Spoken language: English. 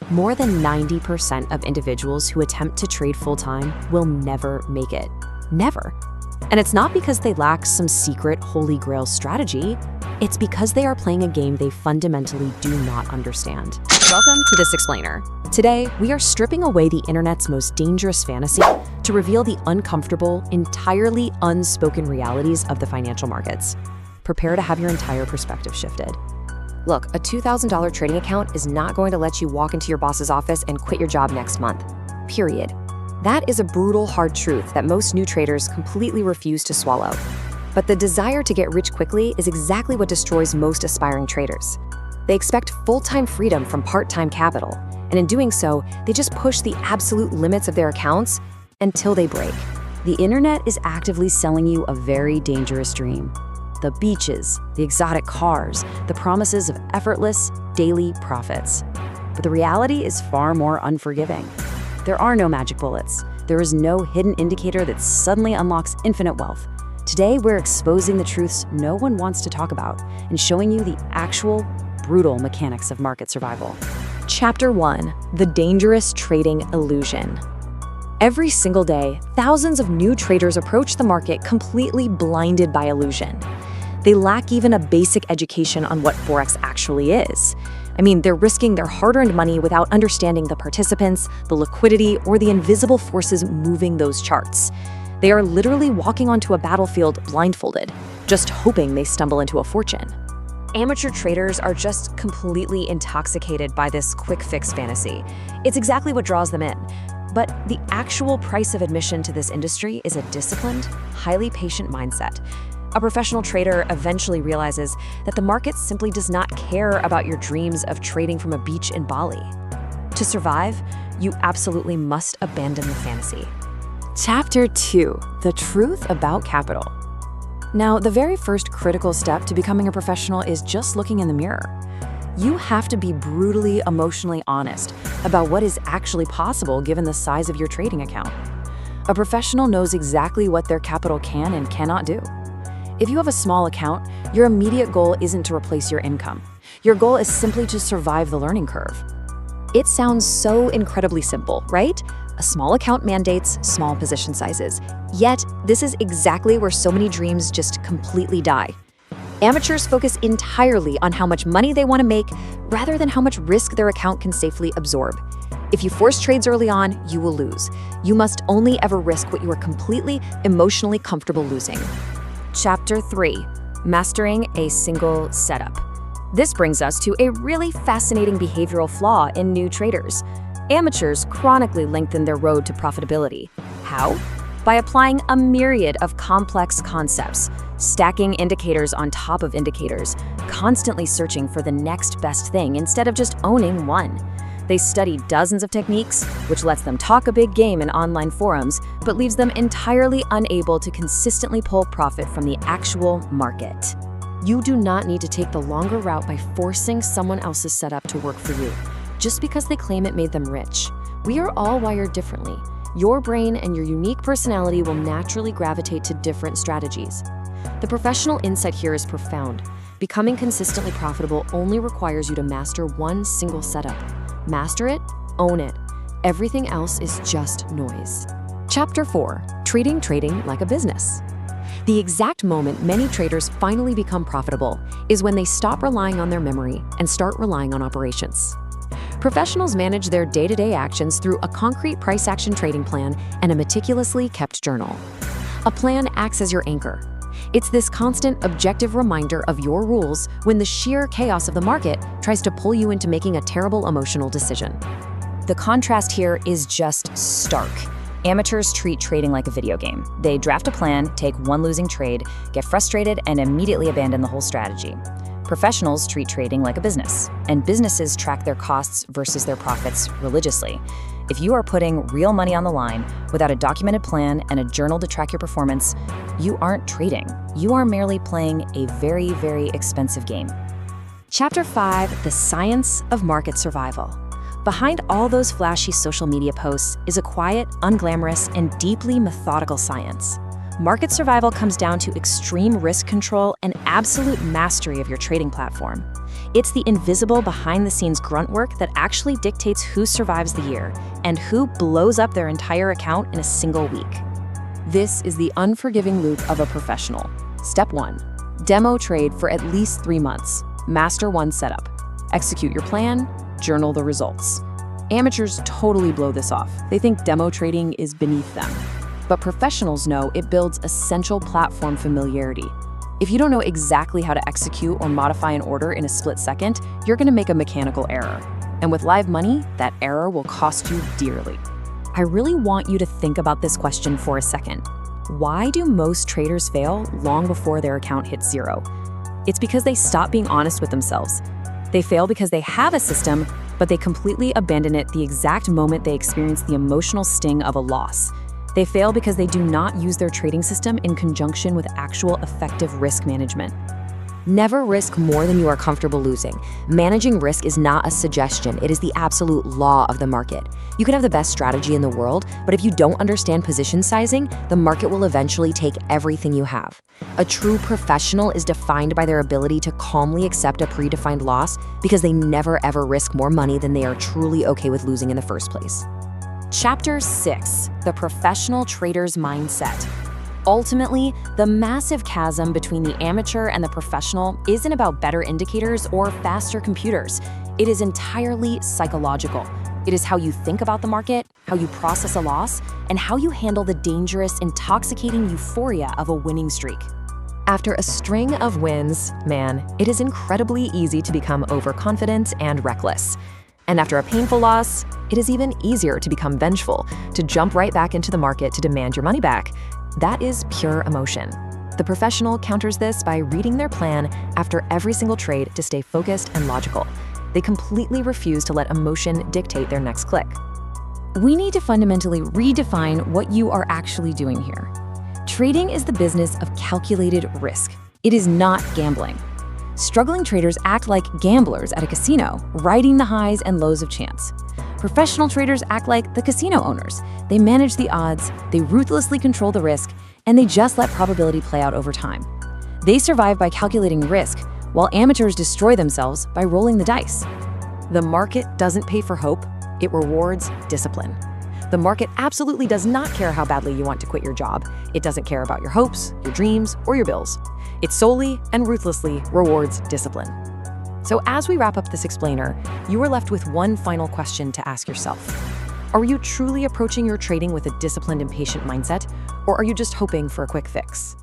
More than 90% of individuals who attempt to trade full-time will never make it. Never. And it's not because they lack some secret holy grail strategy. It's because they are playing a game they fundamentally do not understand. Welcome to This Explainer. Today, we are stripping away the internet's most dangerous fantasy to reveal the uncomfortable, entirely unspoken realities of the financial markets. Prepare to have your entire perspective shifted. Look, a $2,000 trading account is not going to let you walk into your boss's office and quit your job next month. Period. That is a brutal, hard truth that most new traders completely refuse to swallow. But the desire to get rich quickly is exactly what destroys most aspiring traders. They expect full-time freedom from part-time capital, and in doing so, they just push the absolute limits of their accounts until they break. The internet is actively selling you a very dangerous dream. The beaches, the exotic cars, the promises of effortless, daily profits. But the reality is far more unforgiving. There are no magic bullets. There is no hidden indicator that suddenly unlocks infinite wealth. Today, we're exposing the truths no one wants to talk about and showing you the actual, brutal mechanics of market survival. Chapter 1: The Dangerous Trading Illusion. Every single day, thousands of new traders approach the market completely blinded by illusion. They lack even a basic education on what Forex actually is. They're risking their hard-earned money without understanding the participants, the liquidity, or the invisible forces moving those charts. They are literally walking onto a battlefield blindfolded, just hoping they stumble into a fortune. Amateur traders are just completely intoxicated by this quick-fix fantasy. It's exactly what draws them in. But the actual price of admission to this industry is a disciplined, highly patient mindset. A professional trader eventually realizes that the market simply does not care about your dreams of trading from a beach in Bali. To survive, you absolutely must abandon the fantasy. Chapter 2: The Truth About Capital. Now, the very first critical step to becoming a professional is just looking in the mirror. You have to be brutally emotionally honest about what is actually possible given the size of your trading account. A professional knows exactly what their capital can and cannot do. If you have a small account, your immediate goal isn't to replace your income. Your goal is simply to survive the learning curve. It sounds so incredibly simple, right? A small account mandates small position sizes. Yet, this is exactly where so many dreams just completely die. Amateurs focus entirely on how much money they want to make rather than how much risk their account can safely absorb. If you force trades early on, you will lose. You must only ever risk what you are completely emotionally comfortable losing. Chapter 3: Mastering a Single Setup. This brings us to a really fascinating behavioral flaw in new traders. Amateurs chronically lengthen their road to profitability. How? By applying a myriad of complex concepts, stacking indicators on top of indicators, constantly searching for the next best thing instead of just owning one. They study dozens of techniques, which lets them talk a big game in online forums, but leaves them entirely unable to consistently pull profit from the actual market. You do not need to take the longer route by forcing someone else's setup to work for you, just because they claim it made them rich. We are all wired differently. Your brain and your unique personality will naturally gravitate to different strategies. The professional insight here is profound. Becoming consistently profitable only requires you to master one single setup. Master it, own it. Everything else is just noise. Chapter 4: Treating trading like a business. The exact moment many traders finally become profitable is when they stop relying on their memory and start relying on operations. Professionals manage their day-to-day actions through a concrete price action trading plan and a meticulously kept journal. A plan acts as your anchor. It's this constant, objective reminder of your rules when the sheer chaos of the market tries to pull you into making a terrible emotional decision. The contrast here is just stark. Amateurs treat trading like a video game. They draft a plan, take one losing trade, get frustrated, and immediately abandon the whole strategy. Professionals treat trading like a business, and businesses track their costs versus their profits religiously. If you are putting real money on the line without a documented plan and a journal to track your performance, you aren't trading. You are merely playing a very, very expensive game. Chapter 5: The Science of Market Survival. Behind all those flashy social media posts is a quiet, unglamorous, and deeply methodical science. Market survival comes down to extreme risk control and absolute mastery of your trading platform. It's the invisible behind-the-scenes grunt work that actually dictates who survives the year and who blows up their entire account in a single week. This is the unforgiving loop of a professional. Step 1. Demo trade for at least 3 months. Master one setup. Execute your plan, journal the results. Amateurs totally blow this off. They think demo trading is beneath them. But professionals know it builds essential platform familiarity. If you don't know exactly how to execute or modify an order in a split second, you're going to make a mechanical error. And with live money, that error will cost you dearly. I really want you to think about this question for a second. Why do most traders fail long before their account hits zero? It's because they stop being honest with themselves. They fail because they have a system, but they completely abandon it the exact moment they experience the emotional sting of a loss. They fail because they do not use their trading system in conjunction with actual effective risk management. Never risk more than you are comfortable losing. Managing risk is not a suggestion, it is the absolute law of the market. You can have the best strategy in the world, but if you don't understand position sizing, the market will eventually take everything you have. A true professional is defined by their ability to calmly accept a predefined loss because they never ever risk more money than they are truly okay with losing in the first place. Chapter 6: The Professional Trader's Mindset. Ultimately, the massive chasm between the amateur and the professional isn't about better indicators or faster computers. It is entirely psychological. It is how you think about the market, how you process a loss, and how you handle the dangerous, intoxicating euphoria of a winning streak. After a string of wins, it is incredibly easy to become overconfident and reckless. And after a painful loss, it is even easier to become vengeful, to jump right back into the market to demand your money back. That is pure emotion. The professional counters this by reading their plan after every single trade to stay focused and logical. They completely refuse to let emotion dictate their next click. We need to fundamentally redefine what you are actually doing here. Trading is the business of calculated risk. It is not gambling. Struggling traders act like gamblers at a casino, riding the highs and lows of chance. Professional traders act like the casino owners. They manage the odds, they ruthlessly control the risk, and they just let probability play out over time. They survive by calculating risk, while amateurs destroy themselves by rolling the dice. The market doesn't pay for hope, it rewards discipline. The market absolutely does not care how badly you want to quit your job. It doesn't care about your hopes, your dreams, or your bills. It solely and ruthlessly rewards discipline. So as we wrap up this explainer, you are left with one final question to ask yourself. Are you truly approaching your trading with a disciplined and patient mindset, or are you just hoping for a quick fix?